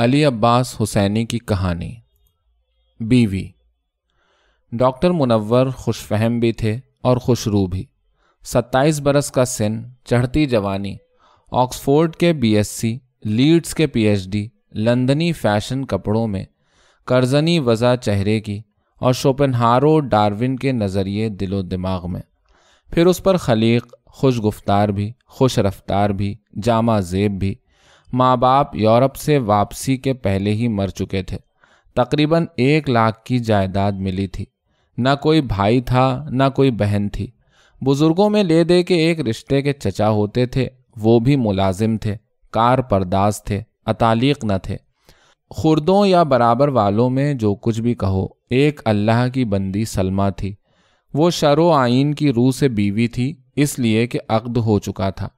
علی عباس حسینی کی کہانی۔ بیوی ڈاکٹر منور خوش فہم بھی تھے اور خوش رو بھی۔ 27 برس کا سن، چڑھتی جوانی، آکسفورڈ کے BSc، لیڈز کے PhD، لندنی فیشن کپڑوں میں، کرزنی وضع چہرے کی اور شوپنہارو ڈارون کے نظریے دل و دماغ میں، پھر اس پر خلیق، خوش گفتار بھی، خوش رفتار بھی، جامہ زیب بھی۔ ماں باپ یورپ سے واپسی کے پہلے ہی مر چکے تھے۔ تقریباً 1 لاکھ کی جائیداد ملی تھی۔ نہ کوئی بھائی تھا نہ کوئی بہن تھی۔ بزرگوں میں لے دے کے ایک رشتے کے چچا ہوتے تھے، وہ بھی ملازم تھے، کار پرداز تھے، اتالیق نہ تھے۔ خردوں یا برابر والوں میں جو کچھ بھی کہو، ایک اللہ کی بندی سلمہ تھی۔ وہ شرع و آئین کی روح سے بیوی تھی، اس لیے کہ عقد ہو چکا تھا،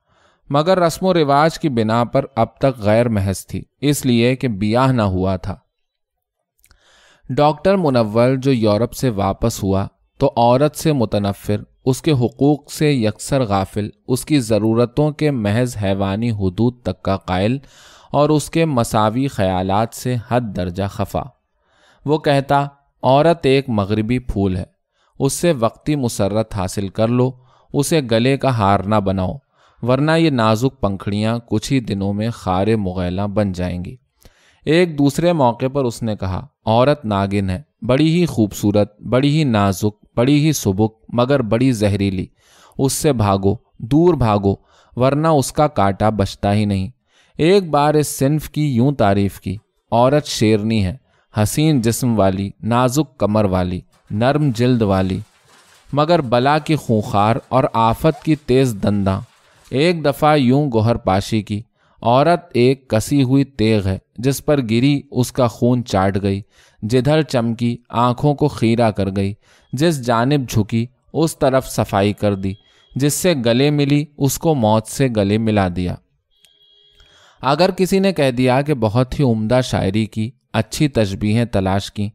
مگر رسم و رواج کی بنا پر اب تک غیر محض تھی، اس لیے کہ بیاہ نہ ہوا تھا۔ ڈاکٹر منور جو یورپ سے واپس ہوا تو عورت سے متنفر، اس کے حقوق سے یکسر غافل، اس کی ضرورتوں کے محض حیوانی حدود تک کا قائل اور اس کے مساوی خیالات سے حد درجہ خفا۔ وہ کہتا، عورت ایک مغربی پھول ہے، اس سے وقتی مسرت حاصل کر لو، اسے گلے کا ہار نہ بناؤ، ورنہ یہ نازک پنکھڑیاں کچھ ہی دنوں میں خار مغیلہ بن جائیں گی۔ ایک دوسرے موقع پر اس نے کہا، عورت ناگن ہے، بڑی ہی خوبصورت، بڑی ہی نازک، بڑی ہی سبک، مگر بڑی زہریلی۔ اس سے بھاگو، دور بھاگو، ورنہ اس کا کانٹا بچتا ہی نہیں۔ ایک بار اس صنف کی یوں تعریف کی، عورت شیرنی ہے، حسین جسم والی، نازک کمر والی، نرم جلد والی، مگر بلا کی خونخوار اور آفت کی تیز دنداں۔ ایک دفعہ یوں گوہر پاشی کی، عورت ایک کسی ہوئی تیغ ہے، جس پر گری اس کا خون چاٹ گئی، جدھر چمکی آنکھوں کو خیرہ کر گئی، جس جانب جھکی اس طرف صفائی کر دی، جس سے گلے ملی اس کو موت سے گلے ملا دیا۔ اگر کسی نے کہہ دیا کہ بہت ہی عمدہ شاعری کی، اچھی تشبیہیں تلاش کی،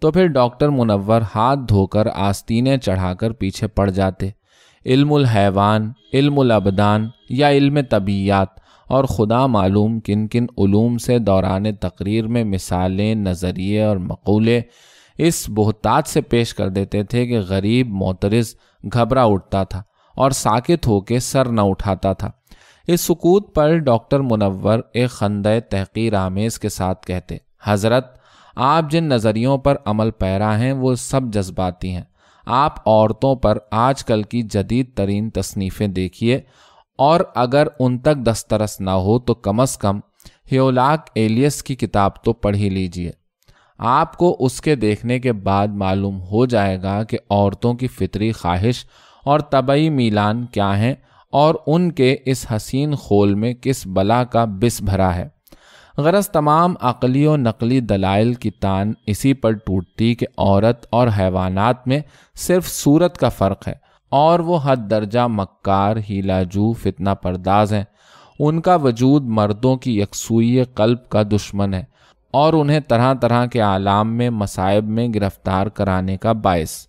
تو پھر ڈاکٹر منور ہاتھ دھو کر آستینیں چڑھا کر پیچھے پڑ جاتے۔ علم الحیوان، علم الابدان یا علم طبیعیات اور خدا معلوم کن کن علوم سے دوران تقریر میں مثالیں، نظریے اور مقولے اس بہتات سے پیش کر دیتے تھے کہ غریب معترض گھبرا اٹھتا تھا اور ساکت ہو کے سر نہ اٹھاتا تھا۔ اس سکوت پر ڈاکٹر منور ایک خندۂ تحقیر آمیز کے ساتھ کہتے، حضرت، آپ جن نظریوں پر عمل پیرا ہیں وہ سب جذباتی ہیں۔ آپ عورتوں پر آج کل کی جدید ترین تصنیفیں دیکھیے، اور اگر ان تک دسترس نہ ہو تو کم از کم ہیولاک ایلیس کی کتاب تو پڑھ ہی لیجیے۔ آپ کو اس کے دیکھنے کے بعد معلوم ہو جائے گا کہ عورتوں کی فطری خواہش اور طبعی میلان کیا ہیں، اور ان کے اس حسین خول میں کس بلا کا بس بھرا ہے۔ غرض تمام عقلی و نقلی دلائل کی تان اسی پر ٹوٹتی کہ عورت اور حیوانات میں صرف صورت کا فرق ہے، اور وہ حد درجہ مکار، ہیلا جو، فتنہ پرداز ہیں۔ ان کا وجود مردوں کی یکسوئی قلب کا دشمن ہے اور انہیں طرح طرح کے عالم میں مصائب میں گرفتار کرانے کا باعث۔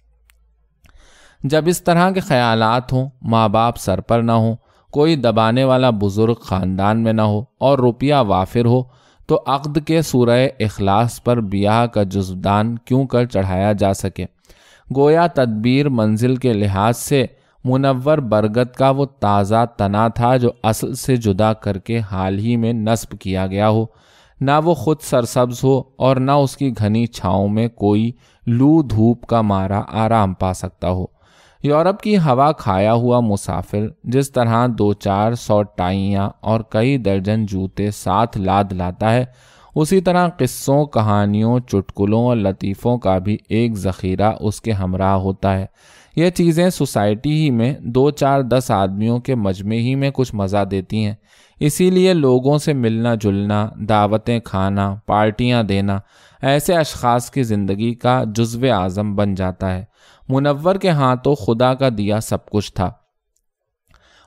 جب اس طرح کے خیالات ہوں، ماں باپ سر پر نہ ہوں، کوئی دبانے والا بزرگ خاندان میں نہ ہو اور روپیہ وافر ہو، تو عقد کے سورہ اخلاص پر بیاہ کا جزودان کیوں کر چڑھایا جا سکے؟ گویا تدبیر منزل کے لحاظ سے منور برگد کا وہ تازہ تنا تھا جو اصل سے جدا کر کے حال ہی میں نصب کیا گیا ہو۔ نہ وہ خود سرسبز ہو اور نہ اس کی گھنی چھاؤں میں کوئی لو دھوپ کا مارا آرام پا سکتا ہو۔ یورپ کی ہوا کھایا ہوا مسافر جس طرح 200-400 ٹائیاں اور کئی درجن جوتے ساتھ لاد لاتا ہے، اسی طرح قصوں، کہانیوں، چٹکلوں اور لطیفوں کا بھی ایک ذخیرہ اس کے ہمراہ ہوتا ہے۔ یہ چیزیں سوسائٹی ہی میں 2-4-10 آدمیوں کے مجمع ہی میں کچھ مزہ دیتی ہیں، اسی لیے لوگوں سے ملنا جلنا، دعوتیں کھانا، پارٹیاں دینا ایسے اشخاص کی زندگی کا جزو اعظم بن جاتا ہے۔ منور کے ہاں تو خدا کا دیا سب کچھ تھا۔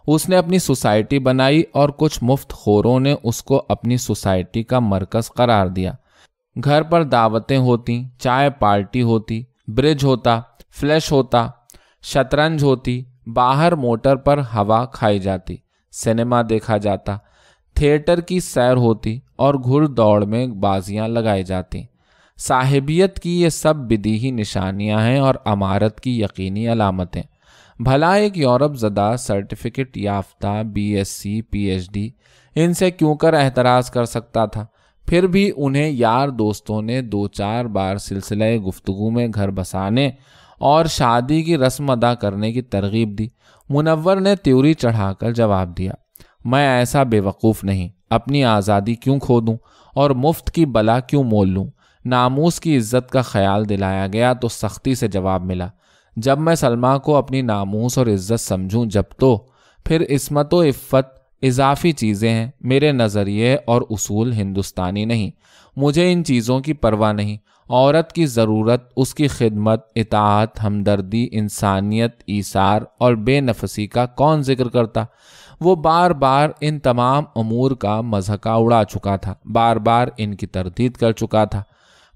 اس نے اپنی سوسائٹی بنائی اور کچھ مفت خوروں نے اس کو اپنی سوسائٹی کا مرکز قرار دیا۔ گھر پر دعوتیں ہوتی، چائے پارٹی ہوتی، برج ہوتا، فلیش ہوتا، شطرنج ہوتی، باہر موٹر پر ہوا کھائی جاتی، سینما دیکھا جاتا، تھیٹر کی سیر ہوتی اور گھڑ دوڑ میں بازیاں لگائی جاتی۔ صاحبیت کی یہ سب بدیہی نشانیاں ہیں اور امارت کی یقینی علامتیں۔ بھلا ایک یورپ زدہ سرٹیفکیٹ یافتہ BSc PhD ان سے کیوں کر اعتراض کر سکتا تھا؟ پھر بھی انہیں یار دوستوں نے 2-4 بار سلسلہ گفتگو میں گھر بسانے اور شادی کی رسم ادا کرنے کی ترغیب دی۔ منور نے تیوری چڑھا کر جواب دیا، میں ایسا بے وقوف نہیں، اپنی آزادی کیوں کھو دوں اور مفت کی بلا کیوں مول لوں؟ ناموس کی عزت کا خیال دلایا گیا تو سختی سے جواب ملا، جب میں سلمیٰ کو اپنی ناموس اور عزت سمجھوں جب تو پھر عصمت و عفت اضافی چیزیں ہیں، میرے نظریے اور اصول ہندوستانی نہیں، مجھے ان چیزوں کی پرواہ نہیں۔ عورت کی ضرورت، اس کی خدمت، اطاعت، ہمدردی، انسانیت، ایثار اور بے نفسی کا کون ذکر کرتا؟ وہ بار بار ان تمام امور کا مضحکہ اڑا چکا تھا، بار بار ان کی تردید کر چکا تھا۔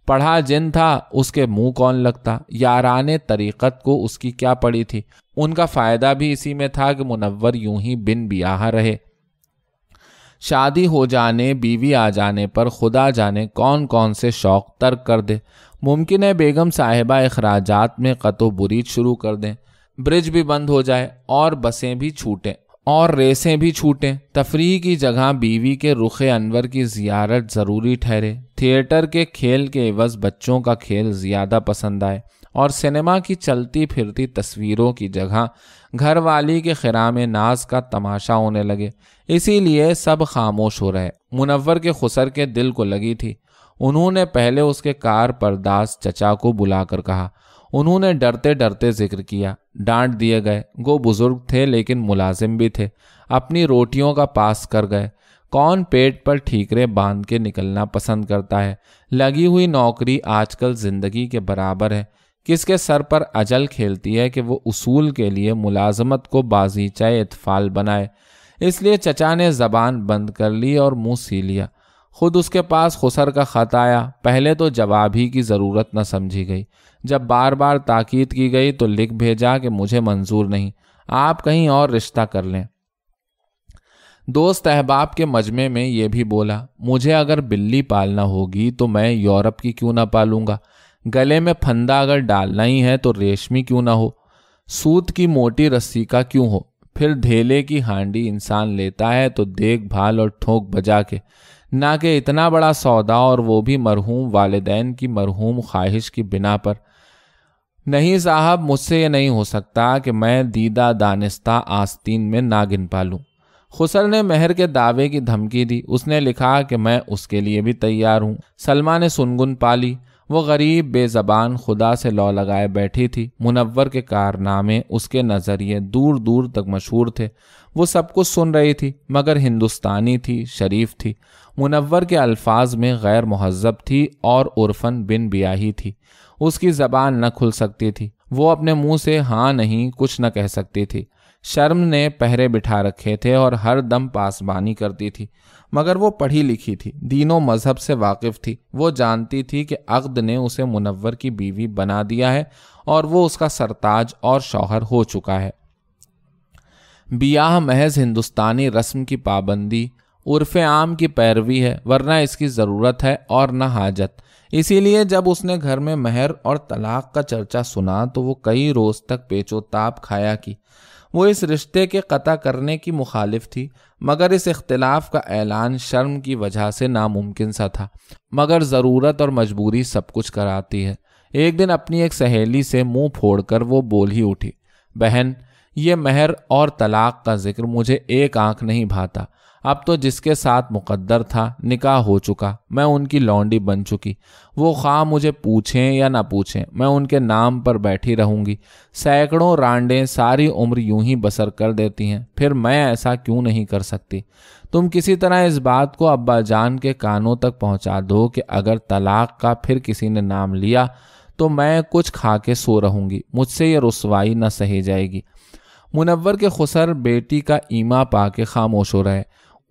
پڑھا جن تھا اس کے منہ کون لگتا؟ یارانے طریقت کو اس کی کیا پڑی تھی؟ ان کا فائدہ بھی اسی میں تھا کہ منور یوں ہی بن بیاہ رہے۔ شادی ہو جانے، بیوی آ جانے پر خدا جانے کون کون سے شوق ترک کر دے۔ ممکن ہے بیگم صاحبہ اخراجات میں قط و برید شروع کر دیں، برج بھی بند ہو جائے اور بسیں بھی چھوٹیں اور ریسیں بھی چھوٹیں۔ تفریح کی جگہ بیوی کے رخ انور کی زیارت ضروری ٹھہرے، تھیٹر کے کھیل کے عوض بچوں کا کھیل زیادہ پسند آئے اور سنیما کی چلتی پھرتی تصویروں کی جگہ گھر والی کے خرام ناز کا تماشا ہونے لگے۔ اسی لیے سب خاموش ہو رہے۔ منور کے خسر کے دل کو لگی تھی۔ انہوں نے پہلے اس کے کار پرداز چچا کو بلا کر کہا۔ انہوں نے ڈرتے ڈرتے ذکر کیا، ڈانٹ دیے گئے۔ گو بزرگ تھے لیکن ملازم بھی تھے، اپنی روٹیوں کا پاس کر گئے۔ کون پیٹ پر ٹھیکرے باندھ کے نکلنا پسند کرتا ہے؟ لگی ہوئی نوکری آج کل زندگی کے برابر ہے۔ کس کے سر پر اجل کھیلتی ہے کہ وہ اصول کے لیے ملازمت کو بازیچہ اطفال بنائے؟ اس لیے چچا نے زبان بند کر لی اور منہ سی لیا۔ خود اس کے پاس خسر کا خط آیا۔ پہلے تو جواب ہی کی ضرورت نہ سمجھی گئی، جب بار بار تاکید کی گئی تو لکھ بھیجا کہ مجھے منظور نہیں، آپ کہیں اور رشتہ کر لیں۔ دوست احباب کے مجمع میں یہ بھی بولا، مجھے اگر بلی پالنا ہوگی تو میں یورپ کی کیوں نہ پالوں گا؟ گلے میں پھندا اگر ڈالنا ہی ہے تو ریشمی کیوں نہ ہو؟ سوت کی موٹی رسی کا کیوں ہو؟ پھر ڈھیلے کی ہانڈی انسان لیتا ہے تو دیکھ بھال اور ٹھوک بجا کے، نہ کہ اتنا بڑا سودا اور وہ بھی مرحوم والدین کی مرحوم خواہش کی بنا پر۔ نہیں صاحب، مجھ سے یہ نہیں ہو سکتا کہ میں دیدہ دانستہ آستین میں ناگن پالوں۔ خسر نے مہر کے دعوے کی دھمکی دی۔ اس نے لکھا کہ میں اس کے لیے بھی تیار ہوں۔ سلمیٰ نے سنگن پالی۔ وہ غریب بے زبان خدا سے لو لگائے بیٹھی تھی۔ منور کے کارنامے، اس کے نظریے دور دور تک مشہور تھے۔ وہ سب کچھ سن رہی تھی، مگر ہندوستانی تھی، شریف تھی۔ منور کے الفاظ میں غیر مہذب تھی اور عرفاً بن بیاہی تھی۔ اس کی زبان نہ کھل سکتی تھی۔ وہ اپنے منہ سے ہاں نہیں کچھ نہ کہہ سکتی تھی۔ شرم نے پہرے بٹھا رکھے تھے اور ہر دم پاسبانی کرتی تھی، مگر وہ پڑھی لکھی تھی، دین و مذہب سے واقف تھی۔ وہ جانتی تھی کہ عقد نے اسے منور کی بیوی بنا دیا ہے اور وہ اس کا سرتاج اور شوہر ہو چکا ہے۔ بیاہ محض ہندوستانی رسم کی پابندی، عرف عام کی پیروی ہے، ورنہ اس کی ضرورت ہے اور نہ حاجت۔ اسی لیے جب اس نے گھر میں مہر اور طلاق کا چرچا سنا تو وہ کئی روز تک پیچ و تاب کھایا کی۔ وہ اس رشتے کے قطع کرنے کی مخالف تھی، مگر اس اختلاف کا اعلان شرم کی وجہ سے ناممکن سا تھا۔ مگر ضرورت اور مجبوری سب کچھ کراتی ہے۔ ایک دن اپنی ایک سہیلی سے منہ پھوڑ کر وہ بول ہی اٹھی، بہن، یہ مہر اور طلاق کا ذکر مجھے ایک آنکھ نہیں بھاتا۔ اب تو جس کے ساتھ مقدر تھا نکاح ہو چکا، میں ان کی لونڈی بن چکی۔ وہ خواہ مجھے پوچھیں یا نہ پوچھیں، میں ان کے نام پر بیٹھی رہوں گی۔ سینکڑوں رانڈیں ساری عمر یوں ہی بسر کر دیتی ہیں، پھر میں ایسا کیوں نہیں کر سکتی؟ تم کسی طرح اس بات کو ابا جان کے کانوں تک پہنچا دو کہ اگر طلاق کا پھر کسی نے نام لیا تو میں کچھ کھا کے سو رہوں گی، مجھ سے یہ رسوائی نہ سہی جائے گی۔ منور کے خسر بیٹی کا ایما پا کے خاموش ہو رہے۔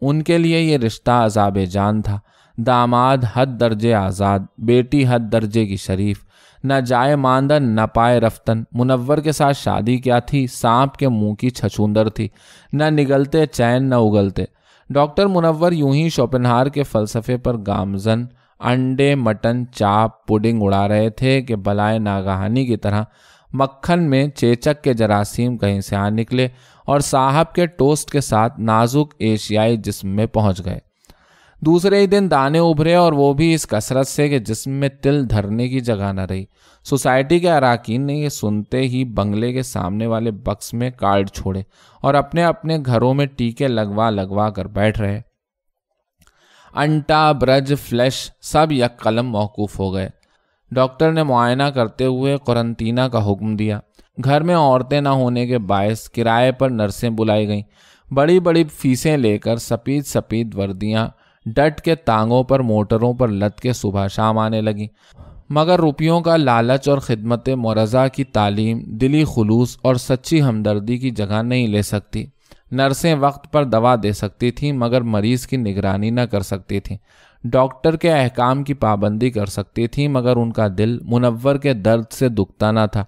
ان کے لیے یہ رشتہ عذاب جان تھا۔ داماد حد درجے آزاد، بیٹی حد درجے کی شریف، نہ جائے ماندن نہ پائے رفتن۔ منور کے ساتھ شادی کیا تھی؟ سانپ کے منہ کی چھچھوندر تھی، نہ نگلتے چین نہ اگلتے۔ ڈاکٹر منور یوں ہی شوپنہار کے فلسفے پر گامزن انڈے، مٹن، چاپ، پڈنگ اڑا رہے تھے کہ بلائے ناگہانی کی طرح مکھن میں چیچک کے جراثیم کہیں سے آ نکلے اور صاحب کے ٹوسٹ کے ساتھ نازک ایشیائی جسم میں پہنچ گئے۔ دوسرے ہی دن دانے ابھرے اور وہ بھی اس کثرت سے کہ جسم میں تل دھرنے کی جگہ نہ رہی۔ سوسائٹی کے اراکین نے یہ سنتے ہی بنگلے کے سامنے والے بکس میں کارڈ چھوڑے اور اپنے اپنے گھروں میں ٹیکے لگوا کر بیٹھ رہے۔ انٹا، برج، فلیش سب یک قلم موقوف ہو گئے۔ ڈاکٹر نے معائنہ کرتے ہوئے قرنطینہ کا حکم دیا۔ گھر میں عورتیں نہ ہونے کے باعث کرائے پر نرسیں بلائی گئیں۔ بڑی بڑی فیسیں لے کر سفید وردیاں ڈٹ کے تانگوں پر موٹروں پر لد کے صبح شام آنے لگیں، مگر روپیوں کا لالچ اور خدمت مرضع کی تعلیم دلی خلوص اور سچی ہمدردی کی جگہ نہیں لے سکتی۔ نرسیں وقت پر دوا دے سکتی تھیں مگر مریض کی نگرانی نہ کر سکتی تھیں۔ ڈاکٹر کے احکام کی پابندی کر سکتی تھیں مگر ان کا دل منور کے درد سے دکھتا نہ تھا۔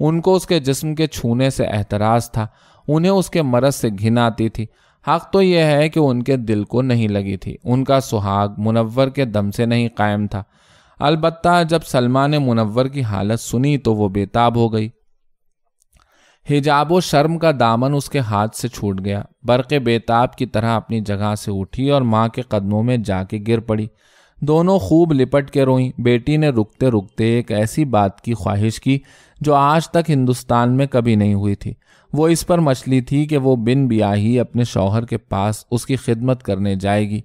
ان کو اس کے جسم کے چھونے سے احتراز تھا، انہیں اس کے مرض سے گھن آتی تھی۔ حق تو یہ ہے کہ ان کے دل کو نہیں لگی تھی، ان کا سہاگ منور کے دم سے نہیں قائم تھا۔ البتہ جب سلمہ نے منور کی حالت سنی تو وہ بے تاب ہو گئی۔ حجاب و شرم کا دامن اس کے ہاتھ سے چھوٹ گیا۔ برق بیتاب کی طرح اپنی جگہ سے اٹھی اور ماں کے قدموں میں جا کے گر پڑی۔ دونوں خوب لپٹ کے روئیں۔ بیٹی نے رکتے رکتے ایک ایسی بات کی خواہش کی جو آج تک ہندوستان میں کبھی نہیں ہوئی تھی۔ وہ اس پر مچلی تھی کہ وہ بن بیاہی اپنے شوہر کے پاس اس کی خدمت کرنے جائے گی۔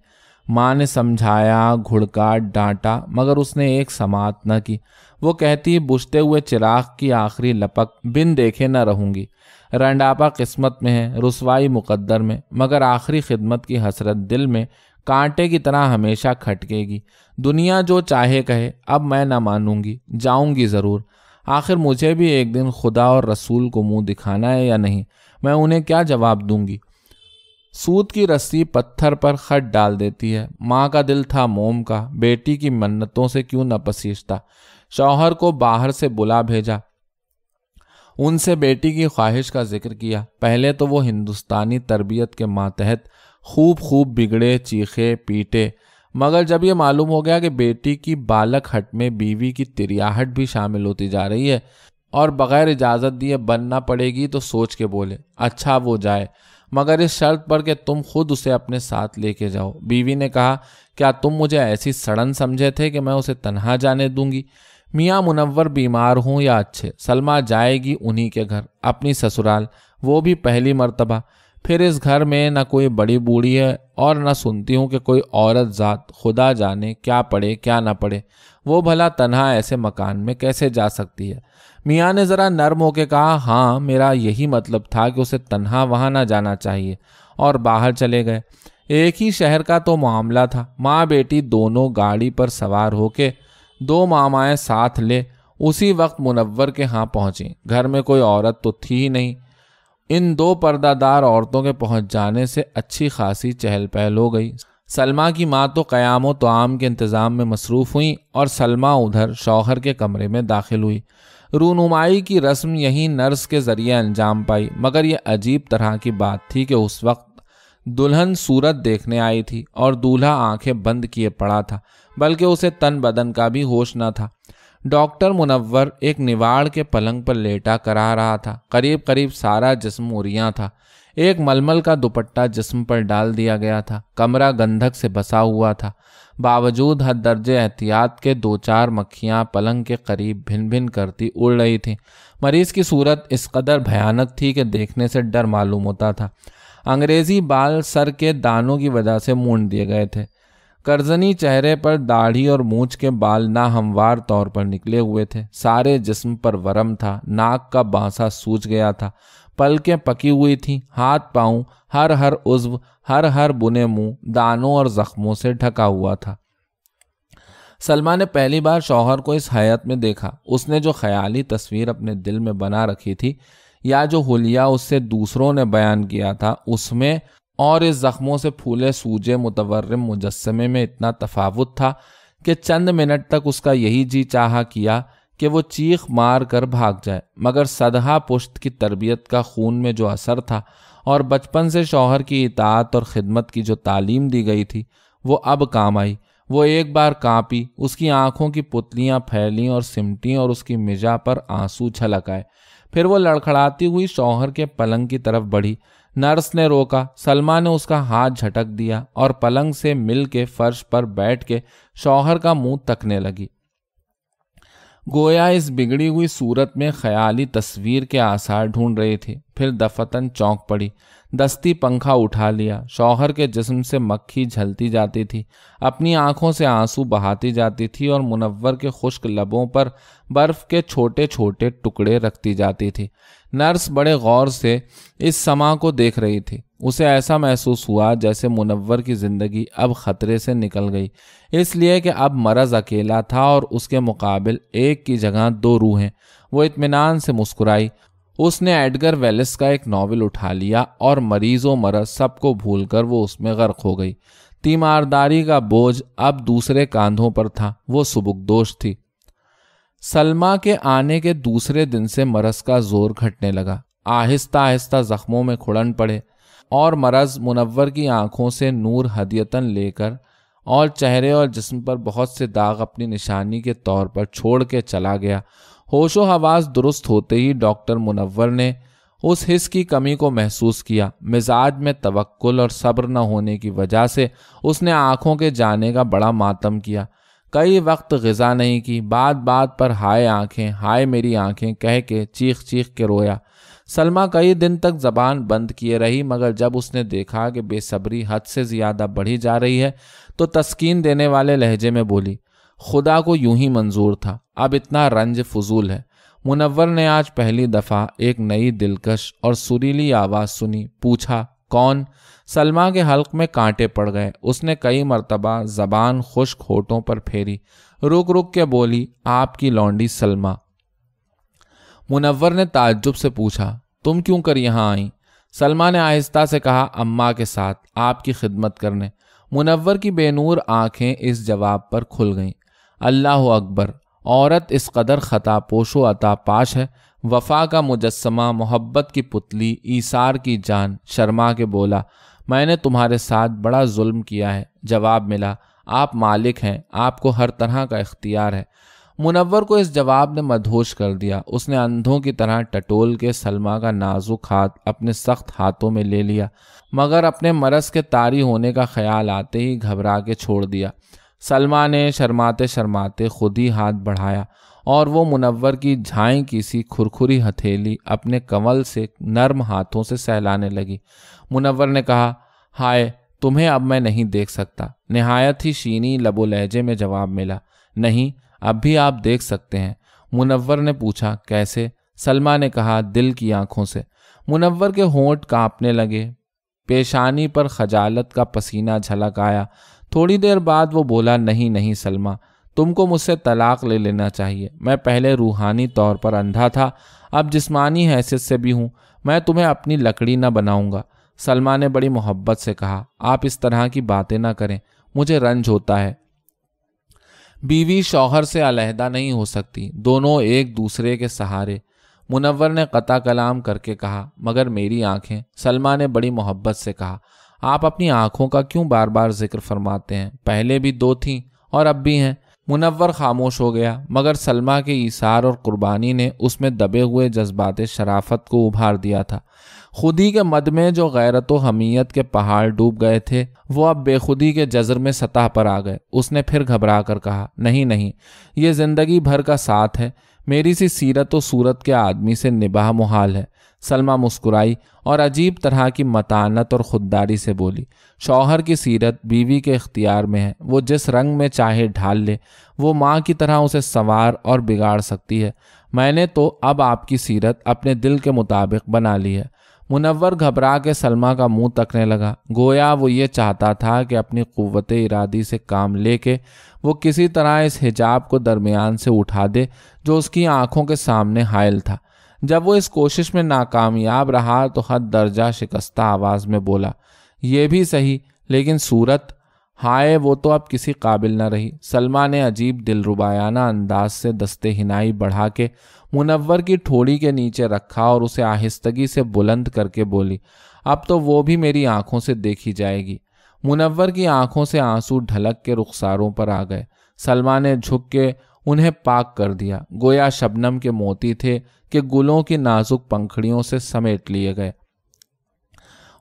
ماں نے سمجھایا، گھڑکا، ڈانٹا مگر اس نے ایک سماعت نہ کی۔ وہ کہتی بجھتے ہوئے چراغ کی آخری لپک بن دیکھے نہ رہوں گی۔ رنڈاپا قسمت میں ہے، رسوائی مقدر میں، مگر آخری خدمت کی حسرت دل میں کانٹے کی طرح ہمیشہ کھٹکے گی۔ دنیا جو چاہے کہے، اب میں نہ مانوں گی، جاؤں گی ضرور۔ آخر مجھے بھی ایک دن خدا اور رسول کو منہ دکھانا ہے یا نہیں؟ میں انہیں کیا جواب دوں گی؟ سود کی رسی پتھر پر خط ڈال دیتی ہے۔ ماں کا دل تھا موم کا، بیٹی کی منتوں سے کیوں نہ پسیجتا۔ شوہر کو باہر سے بلا بھیجا، ان سے بیٹی کی خواہش کا ذکر کیا۔ پہلے تو وہ ہندوستانی تربیت کے ماتحت خوب بگڑے، چیخے، پیٹے، مگر جب یہ معلوم ہو گیا کہ بیٹی کی بالک ہٹ میں بیوی کی تریاہٹ بھی شامل ہوتی جا رہی ہے اور بغیر اجازت دیے بننا پڑے گی تو سوچ کے بولے، اچھا وہ جائے مگر اس شرط پر کہ تم خود اسے اپنے ساتھ لے کے جاؤ۔ بیوی نے کہا، کیا تم مجھے ایسی سڑن سمجھے تھے کہ میں اسے تنہا جانے دوں گی؟ میاں منور بیمار ہوں یا اچھے، سلمہ جائے گی انہی کے گھر، اپنی سسرال، وہ بھی پہلی مرتبہ۔ پھر اس گھر میں نہ کوئی بڑی بوڑھی ہے اور نہ سنتی ہوں کہ کوئی عورت ذات، خدا جانے کیا پڑے کیا نہ پڑے۔ وہ بھلا تنہا ایسے مکان میں کیسے جا سکتی ہے؟ میاں نے ذرا نرم ہو کے کہا، ہاں میرا یہی مطلب تھا کہ اسے تنہا وہاں نہ جانا چاہیے، اور باہر چلے گئے۔ ایک ہی شہر کا تو معاملہ تھا۔ ماں بیٹی دونوں گاڑی پر سوار ہو کے دو مامائیں ساتھ لے اسی وقت منور کے ہاں پہنچیں۔ گھر میں کوئی عورت تو تھی ہی نہیں۔ ان دو پردہ دار عورتوں کے پہنچ جانے سے اچھی خاصی چہل پہل ہو گئی۔ سلمہ کی ماں تو قیام و طعام کے انتظام میں مصروف ہوئیں اور سلمہ ادھر شوہر کے کمرے میں داخل ہوئی۔ رونمائی کی رسم یہیں نرس کے ذریعے انجام پائی، مگر یہ عجیب طرح کی بات تھی کہ اس وقت دلہن صورت دیکھنے آئی تھی اور دولہا آنکھیں بند کیے پڑا تھا، بلکہ اسے تن بدن کا بھی ہوش نہ تھا۔ ڈاکٹر منور ایک نواڑ کے پلنگ پر لیٹا کرا رہا تھا۔ قریب سارا جسم عریاں تھا۔ ایک ململ کا دوپٹہ جسم پر ڈال دیا گیا تھا۔ کمرہ گندھک سے بسا ہوا تھا۔ باوجود حد درجے احتیاط کے دو چار مکھیاں پلنگ کے قریب بھن بھن کرتی اڑ رہی تھیں۔ مریض کی صورت اس قدر بھیانک تھی کہ دیکھنے سے ڈر معلوم ہوتا تھا۔ انگریزی بال سر کے دانوں کی وجہ سے مونڈ دیے گئے تھے۔ کرزنی چہرے پر داڑھی اور مونچھ کے بال ناہموار طور پر نکلے ہوئے تھے۔ سارے جسم پر ورم تھا۔ ناک کا بانسا سوج گیا تھا۔ پلکیں پکی ہوئی تھیں۔ ہاتھ پاؤں، ہر عضو، ہر بنے منہ دانوں اور زخموں سے ڈھکا ہوا تھا۔ سلمہ نے پہلی بار شوہر کو اس حیت میں دیکھا۔ اس نے جو خیالی تصویر اپنے دل میں بنا رکھی تھی یا جو حلیہ اس سے دوسروں نے بیان کیا تھا، اس میں اور اس زخموں سے پھولے سوجے متورم مجسمے میں اتنا تفاوت تھا کہ چند منٹ تک اس کا یہی جی چاہا کیا کہ وہ چیخ مار کر بھاگ جائے، مگر سدھا پشت کی تربیت کا خون میں جو اثر تھا اور بچپن سے شوہر کی اطاعت اور خدمت کی جو تعلیم دی گئی تھی وہ اب کام آئی۔ وہ ایک بار کانپی، اس کی آنکھوں کی پتلیاں پھیلیں اور سمٹیں اور اس کی مجا پر آنسو چھلک آئے۔ پھر وہ لڑکھڑاتی ہوئی شوہر کے پلنگ کی طرف بڑھی۔ نرس نے روکا، سلمہ نے اس کا ہاتھ جھٹک دیا اور پلنگ سے مل کے فرش پر بیٹھ کے شوہر کا منہ تکنے لگی، گویا اس بگڑی ہوئی صورت میں خیالی تصویر کے آثار ڈھونڈ رہی تھی۔ پھر دفتن چونک پڑی، دستی پنکھا اٹھا لیا۔ شوہر کے جسم سے مکھی جھلتی جاتی تھی، اپنی آنکھوں سے آنسو بہاتی جاتی تھی اور منور کے خشک لبوں پر برف کے چھوٹے چھوٹے ٹکڑے رکھتی جاتی تھی۔ نرس بڑے غور سے اس سما کو دیکھ رہی تھی۔ اسے ایسا محسوس ہوا جیسے منور کی زندگی اب خطرے سے نکل گئی، اس لیے کہ اب مرض اکیلا تھا اور اس کے مقابل ایک کی جگہ دو روحیں۔ وہ اطمینان سے مسکرائی۔ اس نے ایڈگر ویلس کا ایک ناول اٹھا لیا اور مریض و مرض سب کو بھول کر وہ اس میں غرق ہو گئی۔ تیمارداری کا بوجھ اب دوسرے کاندھوں پر تھا، وہ سبکدوش تھی۔ سلمہ کے آنے کے دوسرے دن سے مرض کا زور گھٹنے لگا، آہستہ آہستہ زخموں میں کھڑن پڑے اور مرض منور کی آنکھوں سے نور ہدیتاً لے کر اور چہرے اور جسم پر بہت سے داغ اپنی نشانی کے طور پر چھوڑ کے چلا گیا۔ ہوش و حواس درست ہوتے ہی ڈاکٹر منور نے اس حس کی کمی کو محسوس کیا۔ مزاج میں توکل اور صبر نہ ہونے کی وجہ سے اس نے آنکھوں کے جانے کا بڑا ماتم کیا۔ کئی وقت غذا نہیں کی، بات بات پر ہائے آنکھیں، ہائے میری آنکھیں کہہ کے چیخ چیخ کے رویا۔ سلمہ کئی دن تک زبان بند کیے رہی، مگر جب اس نے دیکھا کہ بے صبری حد سے زیادہ بڑھی جا رہی ہے تو تسکین دینے والے لہجے میں بولی، خدا کو یوں ہی منظور تھا، اب اتنا رنج فضول ہے۔ منور نے آج پہلی دفعہ ایک نئی دلکش اور سریلی آواز سنی، پوچھا کون؟ سلمہ کے حلق میں کانٹے پڑ گئے۔ اس نے کئی مرتبہ زبان خشک ہونٹوں پر پھیری، رک رک کے بولی، آپ کی لونڈی سلمہ۔ منور نے تعجب سے پوچھا، تم کیوں کر یہاں آئیں؟ سلمہ نے آہستہ سے کہا، اماں کے ساتھ، آپ کی خدمت کرنے۔ منور کی بے نور آنکھیں اس جواب پر کھل گئیں۔ اللہ اکبر! عورت اس قدر خطا پوش و عطا پاش ہے۔ وفا کا مجسمہ، محبت کی پتلی، ایثار کی جان۔ شرما کے بولا، میں نے تمہارے ساتھ بڑا ظلم کیا ہے۔ جواب ملا، آپ مالک ہیں، آپ کو ہر طرح کا اختیار ہے۔ منور کو اس جواب نے مدہوش کر دیا۔ اس نے اندھوں کی طرح ٹٹول کے سلمہ کا نازک ہاتھ اپنے سخت ہاتھوں میں لے لیا، مگر اپنے مرض کے طاری ہونے کا خیال آتے ہی گھبرا کے چھوڑ دیا۔ سلمہ نے شرماتے شرماتے خود ہی ہاتھ بڑھایا اور وہ منور کی جھائیں کی سی کھرکھری ہتھیلی اپنے کنول سے نرم ہاتھوں سے سہلانے لگی۔ منور نے کہا، ہائے، تمہیں اب میں نہیں دیکھ سکتا۔ نہایت ہی شینی لب و لہجے میں جواب ملا، نہیں، اب بھی آپ دیکھ سکتے ہیں۔ منور نے پوچھا، کیسے؟ سلمہ نے کہا، دل کی آنکھوں سے۔ منور کے ہونٹ کانپنے لگے، پیشانی پر خجالت کا پسینہ جھلک آیا۔ تھوڑی دیر بعد وہ بولا، نہیں نہیں سلمہ، تم کو مجھ سے طلاق لے لینا چاہیے۔ میں پہلے روحانی طور پر اندھا تھا، اب جسمانی حیثیت سے بھی ہوں۔ میں تمہیں اپنی لکڑی نہ بناؤں گا۔ سلمہ نے بڑی محبت سے کہا، آپ اس طرح کی باتیں نہ کریں، مجھے رنج ہوتا ہے۔ بیوی شوہر سے علیحدہ نہیں ہو سکتی، دونوں ایک دوسرے کے سہارے۔ منور نے قطع کلام کر کے کہا، مگر میری آنکھیں۔ سلمہ نے بڑی محبت سے کہا، آپ اپنی آنکھوں کا کیوں بار بار ذکر فرماتے ہیں؟ پہلے بھی دو تھیں اور اب بھی ہیں۔ منور خاموش ہو گیا، مگر سلمہ کے ایثار اور قربانی نے اس میں دبے ہوئے جذبات شرافت کو ابھار دیا تھا۔ خودی کے مد میں جو غیرت و حمیت کے پہاڑ ڈوب گئے تھے، وہ اب بے خودی کے جزر میں سطح پر آ گئے۔ اس نے پھر گھبرا کر کہا، نہیں نہیں، یہ زندگی بھر کا ساتھ ہے، میری سی سیرت و صورت کے آدمی سے نباہ محال ہے۔ سلمہ مسکرائی اور عجیب طرح کی متانت اور خودداری سے بولی، شوہر کی سیرت بیوی کے اختیار میں ہے، وہ جس رنگ میں چاہے ڈھال لے، وہ ماں کی طرح اسے سنوار اور بگاڑ سکتی ہے۔ میں نے تو اب آپ کی سیرت اپنے دل کے مطابق بنا لی ہے۔ منور گھبرا کے سلمہ کا منہ تکنے لگا، گویا وہ یہ چاہتا تھا کہ اپنی قوت ارادی سے کام لے کے وہ کسی طرح اس حجاب کو درمیان سے اٹھا دے جو اس کی آنکھوں کے سامنے حائل تھا۔ جب وہ اس کوشش میں ناکامیاب رہا تو حد درجہ شکستہ آواز میں بولا، یہ بھی صحیح، لیکن صورت، ہائے وہ تو اب کسی قابل نہ رہی۔ سلمہ نے عجیب دلربایانہ انداز سے دستے ہنائی بڑھا کے منور کی ٹھوڑی کے نیچے رکھا اور اسے آہستگی سے بلند کر کے بولی، اب تو وہ بھی میری آنکھوں سے دیکھی جائے گی۔ منور کی آنکھوں سے آنسو ڈھلک کے رخساروں پر آ گئے۔ سلمیٰ نے جھک کے انہیں پاک کر دیا، گویا شبنم کے موتی تھے کہ گلوں کی نازک پنکھڑیوں سے سمیٹ لیے گئے۔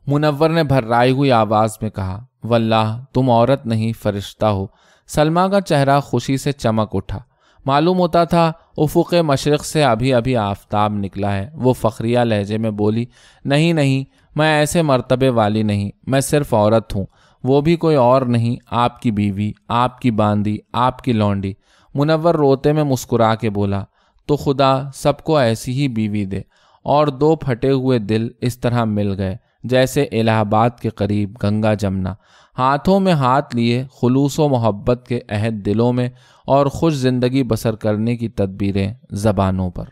منور نے بھررائی ہوئی آواز میں کہا، واللہ تم عورت نہیں فرشتہ ہو۔ سلمیٰ کا چہرہ خوشی سے چمک اٹھا۔ معلوم ہوتا تھا افق مشرق سے ابھی ابھی آفتاب نکلا ہے۔ وہ فخریہ لہجے میں بولی، نہیں نہیں، میں ایسے مرتبے والی نہیں، میں صرف عورت ہوں، وہ بھی کوئی اور نہیں، آپ کی بیوی، آپ کی باندی، آپ کی لونڈی۔ منور روتے میں مسکرا کے بولا، تو خدا سب کو ایسی ہی بیوی دے۔ اور دو پھٹے ہوئے دل اس طرح مل گئے جیسے الہ آباد کے قریب گنگا جمنا، ہاتھوں میں ہاتھ لیے خلوص و محبت کے عہد دلوں میں، اور خوش زندگی بسر کرنے کی تدبیریں زبانوں پر۔